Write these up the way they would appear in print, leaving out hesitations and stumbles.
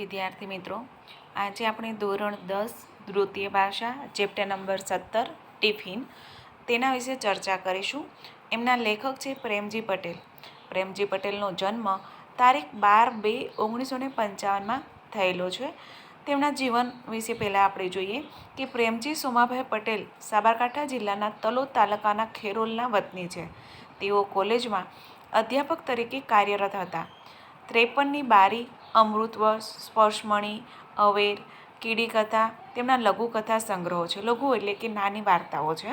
વિદ્યાર્થી મિત્રો, આજે આપણે ધોરણ 10 દ્વિતીય ભાષા ચેપ્ટર નંબર 17 ટિફિન તેના વિશે ચર્ચા કરીશું. એમના લેખક છે પ્રેમજી પટેલ. પ્રેમજી પટેલનો જન્મ તારીખ 12/2/1955 થયેલો છે. તેમના જીવન વિશે પહેલાં આપણે જોઈએ કે પ્રેમજી સોમાભાઈ પટેલ સાબરકાંઠા જિલ્લાના તલોદ તાલુકાના ખેરોલના વતની છે. તેઓ કોલેજમાં અધ્યાપક તરીકે કાર્યરત હતા. 53ની બારી, અમૃતવર્ષ, સ્પર્શમણી, અવેર, કીડીકથા તેમના લઘુકથા સંગ્રહો છે. લઘુ એટલે કે નાની વાર્તાઓ છે.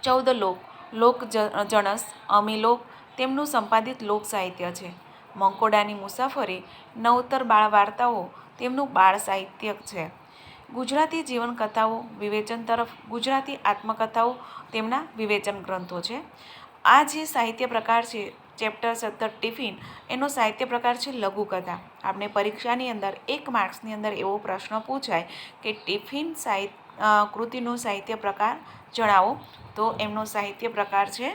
14 લોકજણસ, અમીલોક તેમનું સંપાદિત લોક સાહિત્ય છે. મંકોડાની મુસાફરી, નવતર બાળ વાર્તાઓ તેમનું બાળ સાહિત્ય છે. ગુજરાતી જીવનકથાઓ વિવેચન તરફ, ગુજરાતી આત્મકથાઓ તેમના વિવેચન ગ્રંથો છે. આ જે સાહિત્ય પ્રકાર છે ચેપ્ટર 17 ટિફિન, એનો સાહિત્ય પ્રકાર છે લઘુકથા. આપણે પરીક્ષાની અંદર 1 માર્ક્સની અંદર એવો પ્રશ્ન પૂછાય કે ટિફિન કૃતિનો સાહિત્ય પ્રકાર જણાવો, તો એમનો સાહિત્ય પ્રકાર છે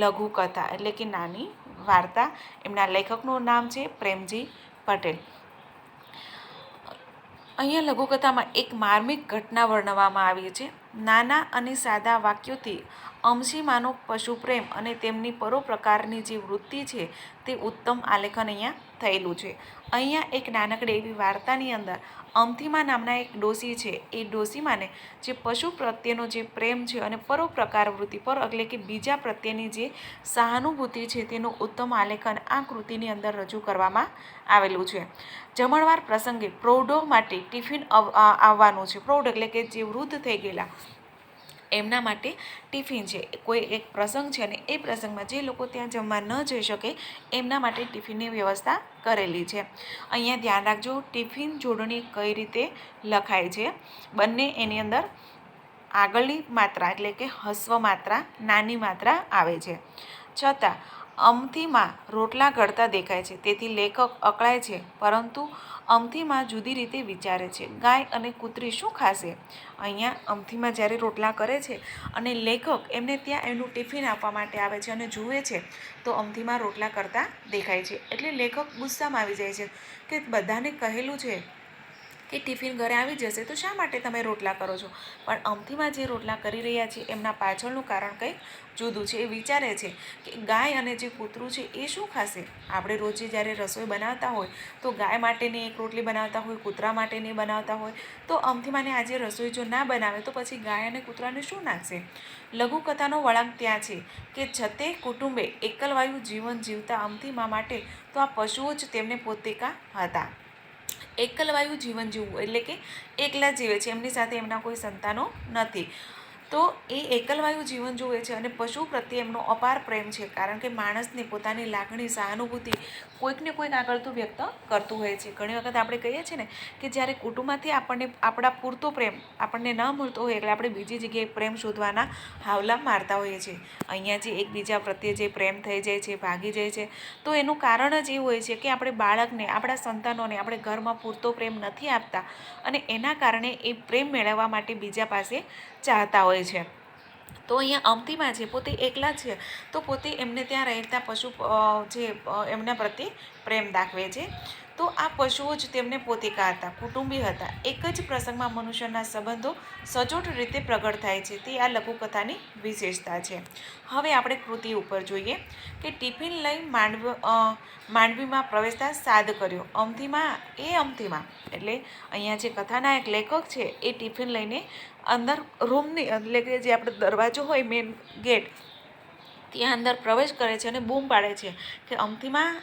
લઘુકથા એટલે કે નાની વાર્તા. એમના લેખકનું નામ છે પ્રેમજી પટેલ. અહીંયા લઘુકથામાં એક માર્મિક ઘટના વર્ણવવામાં આવી છે. નાના અને સાદા વાક્યોથી અમસીમાનો પશુપ્રેમ અને તેમની પરોપકારની જે વૃત્તિ છે તે ઉત્તમ આલેખન અહીંયા થયેલું છે. અહીંયા એક નાનકડી એવી વાર્તાની અંદર અમથીમા નામના એક ડોસી છે. એ ડોસીમાને જે પશુ પ્રત્યેનો જે પ્રેમ છે અને પરોપકાર વૃત્તિ પર એટલે કે બીજા પ્રત્યેની જે સહાનુભૂતિ છે તેનું ઉત્તમ આલેખન આ કૃતિની અંદર રજૂ કરવામાં આવેલું છે. જમણવાર પ્રસંગે પ્રૌઢો માટે ટિફિન આવવાનું છે. પ્રૌઢ એટલે કે જે વૃદ્ધ થઈ ગયેલા એમના માટે ટિફિન છે. કોઈ એક પ્રસંગ છે અને એ પ્રસંગમાં જે લોકો ત્યાં જમવા ન જઈ શકે એમના માટે ટિફિનની વ્યવસ્થા કરેલી છે. અહીંયા ધ્યાન રાખજો, ટિફિન જોડણી કઈ રીતે લખાય છે. બંને એની અંદર આગળની માત્રા એટલે કે હસ્વ માત્રા, નાની માત્રા આવે છે. છતાં અમથીમાં રોટલા ઘડતા દેખાય છે, તેથી લેખક અકળાય છે, પરંતુ અમથીમાં જુદી રીતે વિચારે છે. ગાય અને કૂતરી શું ખાશે? અહીંયા અમથીમાં જ્યારે રોટલા કરે છે અને લેખક એમને ત્યાં એનું ટિફિન આપવા માટે આવે છે અને જુએ છે તો અમથીમાં રોટલા કરતા દેખાય છે. એટલે લેખક ગુસ્સામાં આવી જાય છે કે બધાને કહેલું છે કે ટિફિન ઘરે આવી જશે તો શા માટે તમે રોટલા કરો છો? પણ અમથીમાં જે રોટલા કરી રહ્યા છે એમના પાછળનું કારણ કંઈક જુદું છે. એ વિચારે છે કે ગાય અને જે કૂતરું છે એ શું ખાશે? આપણે રોજે જ્યારે રસોઈ બનાવતા હોય તો ગાય માટેની એક રોટલી બનાવતા હોય, કૂતરા માટેની બનાવતા હોય, તો અમથીમાને આજે રસોઈ જો ના બનાવે તો પછી ગાય અને કૂતરાને શું નાખશે? લઘુકથાનો વળાંક ત્યાં છે કે છતે કુટુંબે એકલવાયુ જીવન જીવતા અમથીમા માટે તો આ પશુઓ જ તેમને પોતેકા હતા. એકલવાયુ જીવન જીવવું એટલે કે એકલા જીવે છે, એમની સાથે એમના કોઈ સંતાનો નથી. તો એ એકલવાયુ જીવન જીવે છે અને પશુ પ્રત્યે એમનો અપાર પ્રેમ છે, કારણ કે માણસને પોતાની લાગણી, સહાનુભૂતિ કોઈકને કોઈક આગળ તો વ્યક્ત કરતું હોય છે. ઘણી વખત આપણે કહીએ છીએ ને કે જ્યારે કુટુંબમાંથી આપણને આપણા પૂરતો પ્રેમ આપણને ન મળતો હોય એટલે આપણે બીજી જગ્યાએ પ્રેમ શોધવાના હાવલા મારતા હોઈએ છીએ. અહીંયા જે એકબીજા પ્રત્યે જે પ્રેમ થઈ જાય છે, ભાગી જાય છે, તો એનું કારણ જ એવું હોય છે કે આપણે બાળકને, આપણા સંતાનોને આપણે ઘરમાં પૂરતો પ્રેમ નથી આપતા અને એના કારણે એ પ્રેમ મેળવવા માટે બીજા પાસે ચાહતા હોય છે. તો અહીંયા અમથીમાં છે પોતે એકલા છે તો પોતે એમને ત્યાં રહેતા પશુ જે એમના પ્રત્યે પ્રેમ દાખવે છે. તો આ પશુઓ જ તેમને પોતિકા હતા, કુટુંબી હતા. એક જ પ્રસંગમાં મનુષ્યના સંબંધો સચોટ રીતે પ્રગટ થાય છે, તે આ લઘુકથાની વિશેષતા છે. હવે આપણે કૃતિ ઉપર જોઈએ કે ટિફિન લઈ માંડવીમાં પ્રવેશતા સાદ કર્યો. અમથીમાં એટલે અહીંયા જે કથાના એક લેખક છે એ ટિફિન લઈને અંદર રૂમની એટલે કે જે આપણે દરવાજો હોય મેન ગેટ ત્યાં અંદર પ્રવેશ કરે છે અને બૂમ પાડે છે કે અમથીમાં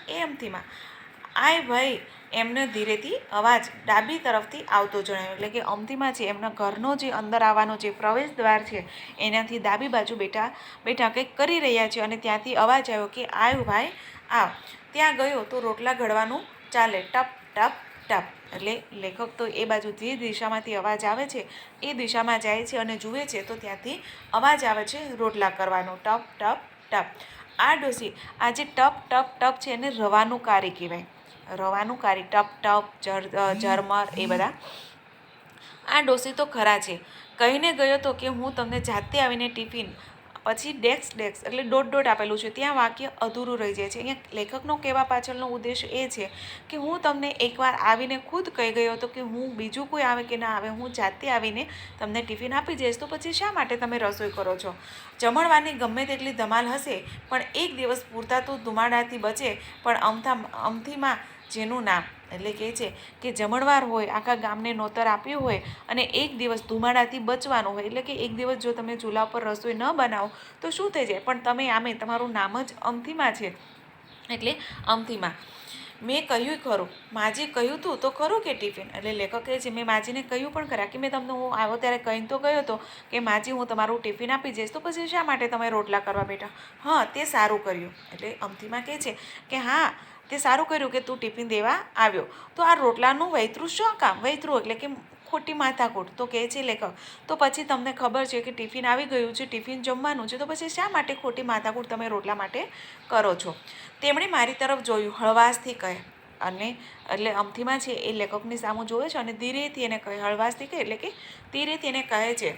આય ભાઈ. એમને ધીરેથી અવાજ ડાબી તરફથી આવતો જણાવ્યો. એટલે કે અમથીમાં છે એમના ઘરનો જે અંદર આવવાનો જે પ્રવેશ દ્વાર છે એનાથી ડાબી બાજુ બેઠા કંઈક કરી રહ્યા છે અને ત્યાંથી અવાજ આવ્યો કે આય ભાઈ આવ. ત્યાં ગયો તો રોટલા ઘડવાનું ચાલે, ટપ ટપ ટપ. એટલે લેખક તો એ બાજુ જે દિશામાંથી અવાજ આવે છે એ દિશામાં જાય છે અને જુએ છે તો ત્યાંથી અવાજ આવે છે રોટલા કરવાનો, ટપ ટપ ટપ. આ ડોસી આ જે ટપ ટપ ટપ છે એને રવાનું કાર્ય કહેવાય. રવાનું કાર્ય, ટપ ટપ, ઝરમર એ બધા. આ ડોસી તો ખરા છે, કહીને ગયો તો કે હું તમને જાતે આવીને ટિફિન પછી ડેક્સ એટલે ડોટ આપેલું છે, ત્યાં વાક્ય અધૂરું રહી જાય છે. અહીંયા લેખકનો કહેવા પાછળનો ઉદ્દેશ એ છે કે હું તમને એકવાર આવીને ખુદ કહી ગયો હતો કે હું બીજું કોઈ આવે કે ના આવે, હું જાતે આવીને તમને ટિફિન આપી જઈશ, તો પછી શા માટે તમે રસોઈ કરો છો? જમણવારની ગમે તેટલી ધમાલ હશે પણ એક દિવસ પૂરતા તો ધુમાડાથી બચે, પણ અમથીમાં જેનું નામ. એટલે કહે છે કે જમણવાર હોય, આખા ગામને નોતર આપ્યું હોય અને એક દિવસ ધુમાડાથી બચવાનું હોય, એટલે કે એક દિવસ જો તમે ચૂલા પર રસોઈ ન બનાવો તો શું થઈ જાય, પણ તમે આમે તમારું નામ જ અમથીમાં છે, એટલે અમથીમાં. મેં કહ્યું ખરું, માજી કહ્યું તું તો ખરું કે ટિફિન. એટલે લેખક કહે છે મેં માજીને કહ્યું પણ ખરા કે મેં તમને હું આવ્યો ત્યારે કહીને તો ગયો હતો કે માજી હું તમારું ટિફિન આપી જઈશ, તો પછી શા માટે તમે રોટલા કરવા બેઠા? હા, તે સારું કર્યું. એટલે અમથીમાં કહે છે કે હા, તે સારું કર્યું કે તું ટિફિન દેવા આવ્યો, તો આ રોટલાનું વૈતરું શું કામ? વૈતરું એટલે કે ખોટી માથાકૂટ. તો કહે છે લેખક, તો પછી તમને ખબર છે કે ટિફિન આવી ગયું છે, ટિફિન જમવાનું છે, તો પછી શા માટે ખોટી માથાકૂટ તમે રોટલા માટે કરો છો? તેમણે મારી તરફ જોયું, હળવાશથી કહે, અને એટલે અમથીમાં છે એ લેખકની સામું જોવે છે અને ધીરેથી એને કહે, હળવાશથી કહે એટલે કે ધીરેથી એને કહે છે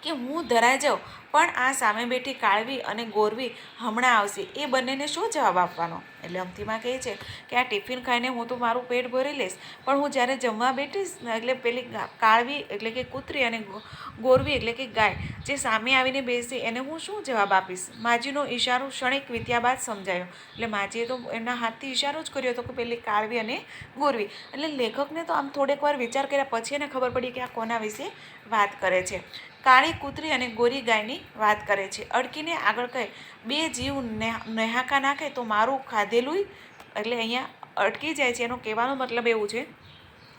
કે હું ધરાઈ જાઉં, પણ આ સામે બેઠી કાળવી અને ગોરવી હમણાં આવશે, એ બંનેને શું જવાબ આપવાનો? એટલે અમથીમાં કહે છે કે આ ટિફિન ખાઈને હું તો મારું પેટ ભરી લઈશ, પણ હું જ્યારે જમવા બેઠીશ એટલે પેલી કાળવી એટલે કે કૂતરી અને ગોરવી એટલે કે ગાય જે સામે આવીને બેસશે એને હું શું જવાબ આપીશ? માજીનો ઈશારો ક્ષણિક વીત્યા બાદ સમજાયો. એટલે માજીએ તો એમના હાથથી ઈશારો જ કર્યો હતો કે પેલી કાળવી અને ગોરવી. એટલે લેખકને તો આમ થોડેક વાર વિચાર કર્યા પછી એને ખબર પડી કે આ કોના વિશે વાત કરે છે. કાળી કૂતરી અને ગોરી ગાયની વાત કરે છે. અડકીને આગળ કહે, બે જીવ નેહાકા નાખે તો મારું ખાધેલું, એટલે અહીંયા અટકી જાય છે. એનો કહેવાનો મતલબ એવું છે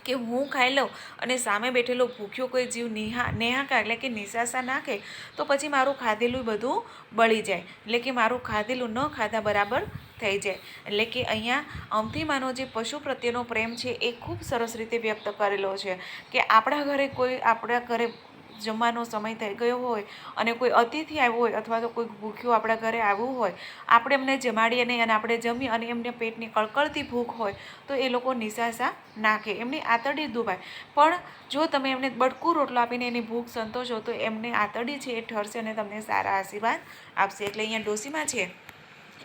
કે હું ખાઈ લઉં અને સામે બેઠેલો ભૂખ્યો કોઈ જીવ નેહાકા એટલે કે નિશાસા નાખે તો પછી મારું ખાધેલું બધું બળી જાય, એટલે કે મારું ખાધેલું ન ખાધા બરાબર થઈ જાય. એટલે કે અહીંયા અમથીમાંનો જે પશુ પ્રત્યેનો પ્રેમ છે એ ખૂબ સરસ રીતે વ્યક્ત કરેલો છે કે આપણા ઘરે જમવાનો સમય થઈ ગયો હોય અને કોઈ અતિથિ આવ્યો હોય અથવા તો કોઈ ભૂખ્યું આપણા ઘરે આવ્યું હોય, આપણે એમને જમાડીએ નહીં અને આપણે જમીએ અને એમને પેટની કળકળતી ભૂખ હોય તો એ લોકો નિશાસા નાખે, એમની આંતરડી દુભાય. પણ જો તમે એમને બટકું રોટલો આપીને એની ભૂખ સંતોષો તો એમને આંતરડી છે એ ઠરશે અને તમને સારા આશીર્વાદ આપશે. એટલે અહીંયા ડોશીમાં છે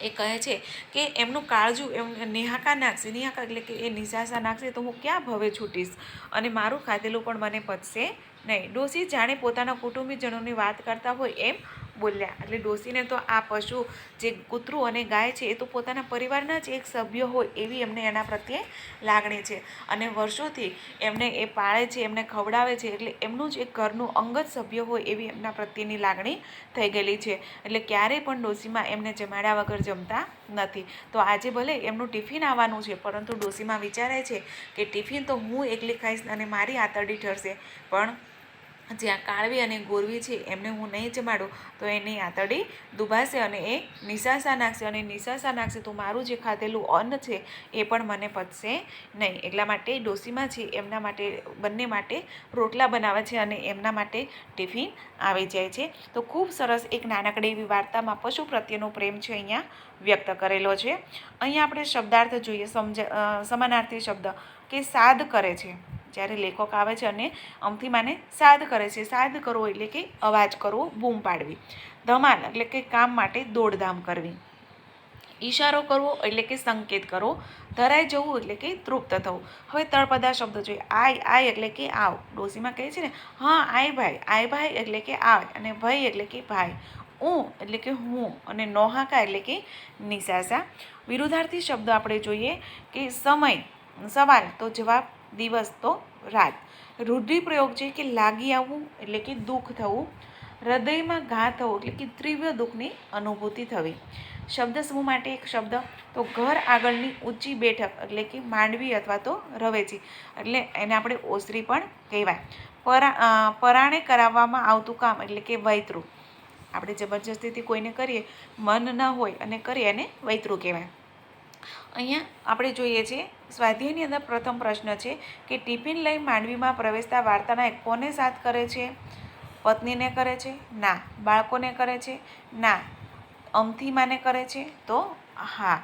એ કહે છે કે એમનું કાળજું એમ નેહાકા નાખશે, નેહાકા એટલે કે એ નિશાસા નાખશે તો હું ક્યાં ભવે છૂટીશ અને મારું ખાધેલું પણ મને પચશે નહીં. ડોશી જાણે પોતાના કુટુંબીજનોની વાત કરતા હોય એમ બોલ્યા. એટલે ડોશીને તો આ પશુ જે કૂતરું અને ગાય છે એ તો પોતાના પરિવારના જ એક સભ્ય હોય એવી એમને એના પ્રત્યે લાગણી છે અને વર્ષોથી એમને એ પાળે છે, એમને ખવડાવે છે, એટલે એમનું જ એક ઘરનું અંગત સભ્ય હોય એવી એમના પ્રત્યેની લાગણી થઈ ગયેલી છે. એટલે ક્યારેય પણ ડોશીમાં એમને જમાડ્યા વગર જમતા નથી. તો આજે ભલે એમનું ટિફિન આવવાનું છે પરંતુ ડોશીમાં વિચારે છે કે ટિફિન તો હું એકલી ખાઈશ અને મારી આંતરડી ઠરશે, પણ જ્યાં કાળવી અને ગોરવી છે એમને હું નહીં જમાડું તો એની આંતરડી દુભાશે અને એ નિશાસા નાખશે અને નિશાસા નાખશે તો મારું જે ખાધેલું અન્ન છે એ પણ મને પચશે નહીં. એટલા માટે ડોશીમાં છે એમના માટે બંને માટે રોટલા બનાવે છે અને એમના માટે ટિફિન આવી જાય છે. તો ખૂબ સરસ એક નાનકડી એવી વાર્તામાં પશુ પ્રત્યેનો પ્રેમ છે અહીંયા વ્યક્ત કરેલો છે. અહીંયા આપણે શબ્દાર્થ જોઈએ, સમાનાર્થી શબ્દ કે સાદ કરે છે. જ્યારે લેખક આવે છે અને અમથીમાંને સાદ કરે છે, સાદ કરવો એટલે કે અવાજ કરવો, બૂમ પાડવી. ધમાલ એટલે કે કામ માટે દોડધામ કરવી. ઈશારો કરવો એટલે કે સંકેત કરવો. ધરાઈ જવું એટલે કે તૃપ્ત થવું. હવે તળપદા શબ્દ જોઈએ. આય એટલે કે આવ. ડોશીમાં કહે છે ને હા આય ભાઈ એટલે કે આવ અને ભાઈ એટલે કે ભાઈ. એટલે કે હું અને નોહાકા એટલે કે નિશાસા. વિરુદ્ધાર્થી શબ્દ આપણે જોઈએ કે સમય સવાલ તો જવાબ, દિવસ તો રાત. રૂઢિપ્રયોગ છે કે લાગી આવવું એટલે કે દુઃખ થવું. હૃદયમાં ઘા થવો એટલે કે તીવ્ર દુઃખની અનુભૂતિ થવી. શબ્દ સમૂહ માટે એક શબ્દ તો ઘર આગળની ઊંચી બેઠક એટલે કે માંડવી અથવા તો રવેચી, એટલે એને આપણે ઓસરી પણ કહેવાય. પરાણે કરાવવામાં આવતું કામ એટલે કે વૈતરું. આપણે જબરજસ્તીથી કોઈને કરીએ, મન ન હોય અને કરીએ એને વૈતરું કહેવાય. અહીંયા આપણે જોઈએ છીએ સ્વાધ્યાયની અંદર પ્રથમ પ્રશ્ન છે કે ટિફિન લઈ માંડવીમાં પ્રવેશતા વાર્તાનાયક કોને સાથ કરે છે? પત્નીને કરે છે? ના. બાળકોને કરે છે? ના. અમથીમાંને કરે છે? તો હા.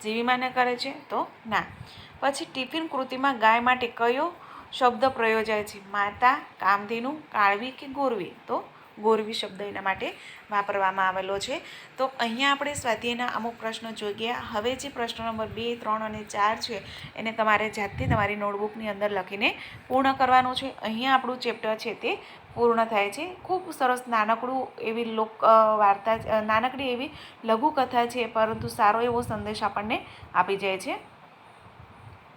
જીવીમાને કરે છે? તો ના. પછી ટિફિન કૃતિમાં ગાય માટે કયો શબ્દ પ્રયોજાય છે. માતા, કામધેનુ, કાળવી કે ગોરવી? તો ગોરવી શબ્દ એના માટે વાપરવામાં આવેલો છે. તો અહીંયા આપણે સ્વાધ્યાયના અમુક પ્રશ્નો જોઈ ગયા. હવે જે પ્રશ્નો નંબર 2, 3 અને 4 છે એને તમારે જાતે તમારી નોટબુકની અંદર લખીને પૂર્ણ કરવાનું છે. અહીંયા આપણું ચેપ્ટર છે તે પૂર્ણ થાય છે. ખૂબ સરસ નાનકડું એવી વાર્તા, નાનકડી એવી લઘુકથા છે, પરંતુ સારો એવો સંદેશ આપણને આપી જાય છે.